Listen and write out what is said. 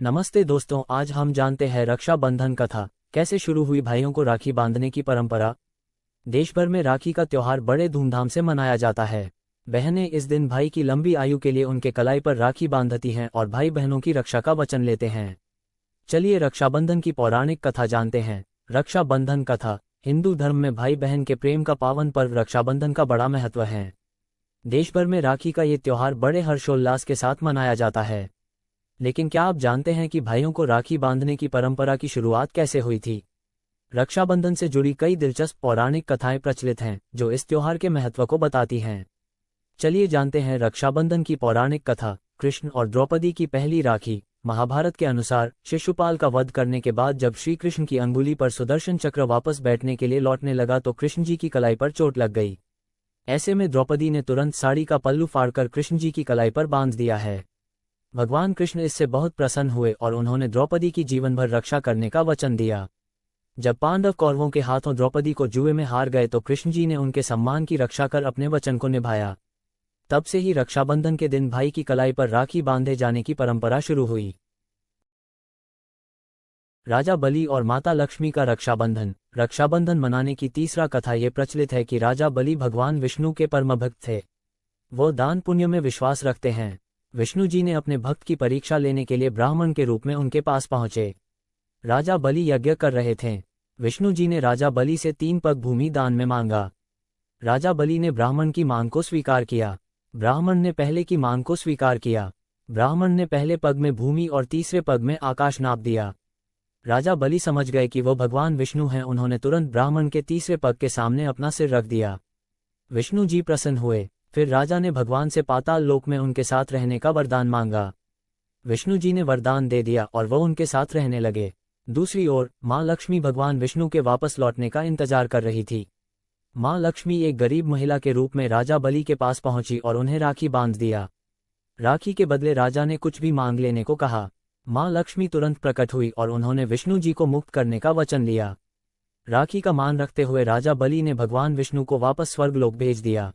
नमस्ते दोस्तों, आज हम जानते हैं रक्षाबंधन कथा कैसे शुरू हुई। भाइयों को राखी बांधने की परंपरा। देश भर में राखी का त्योहार बड़े धूमधाम से मनाया जाता है। बहनें इस दिन भाई की लंबी आयु के लिए उनके कलाई पर राखी बांधती हैं और भाई बहनों की रक्षा का वचन लेते हैं। चलिए रक्षाबंधन की पौराणिक कथा जानते हैं। रक्षाबंधन कथा। हिंदू धर्म में भाई बहन के प्रेम का पावन पर्व रक्षाबंधन का बड़ा महत्व है। देश भर में राखी का ये त्योहार बड़े हर्षोल्लास के साथ मनाया जाता है। लेकिन क्या आप जानते हैं कि भाइयों को राखी बांधने की परंपरा की शुरुआत कैसे हुई थी? रक्षाबंधन से जुड़ी कई दिलचस्प पौराणिक कथाएं प्रचलित हैं जो इस त्योहार के महत्व को बताती हैं। चलिए जानते हैं रक्षाबंधन की पौराणिक कथा। कृष्ण और द्रौपदी की पहली राखी। महाभारत के अनुसार शिशुपाल का वध करने के बाद जब श्री कृष्ण की अंगुली पर सुदर्शन चक्र वापस बैठने के लिए लौटने लगा तो कृष्ण जी की कलाई पर चोट लग गई। ऐसे में द्रौपदी ने तुरंत साड़ी का पल्लू फाड़कर कृष्ण जी की कलाई पर बांध दिया है। भगवान कृष्ण इससे बहुत प्रसन्न हुए और उन्होंने द्रौपदी की जीवन भर रक्षा करने का वचन दिया। जब पांडव कौरवों के हाथों द्रौपदी को जुए में हार गए तो कृष्ण जी ने उनके सम्मान की रक्षा कर अपने वचन को निभाया। तब से ही रक्षाबंधन के दिन भाई की कलाई पर राखी बांधे जाने की परंपरा शुरू हुई। राजा बलि और माता लक्ष्मी का रक्षाबंधन। रक्षाबंधन मनाने की तीसरा कथा ये प्रचलित है कि राजा बलि भगवान विष्णु के परम भक्त थे। वो दान पुण्य में विश्वास रखते हैं। विष्णु जी ने अपने भक्त की परीक्षा लेने के लिए ब्राह्मण के रूप में उनके पास पहुंचे। राजा बलि यज्ञ कर रहे थे। विष्णु जी ने राजा बलि से 3 पग भूमि दान में मांगा। राजा बलि ने ब्राह्मण की मांग को स्वीकार किया। ब्राह्मण ने पहले की मांग को स्वीकार किया। ब्राह्मण ने पहले पग में भूमि और तीसरे पग में आकाश नाप दिया। राजा बलि समझ गए कि वो भगवान विष्णु हैं। उन्होंने तुरंत ब्राह्मण के तीसरे पग के सामने अपना सिर रख दिया। विष्णु जी प्रसन्न हुए। फिर राजा ने भगवान से पाताल लोक में उनके साथ रहने का वरदान मांगा। विष्णु जी ने वरदान दे दिया और वो उनके साथ रहने लगे। दूसरी ओर माँ लक्ष्मी भगवान विष्णु के वापस लौटने का इंतजार कर रही थी। माँ लक्ष्मी एक गरीब महिला के रूप में राजा बलि के पास पहुंची और उन्हें राखी बांध दिया। राखी के बदले राजा ने कुछ भी मांग लेने को कहा। माँ लक्ष्मी तुरंत प्रकट हुई और उन्होंने विष्णु जी को मुक्त करने का वचन लिया। राखी का मान रखते हुए राजा बलि ने भगवान विष्णु को वापस स्वर्गलोक भेज दिया।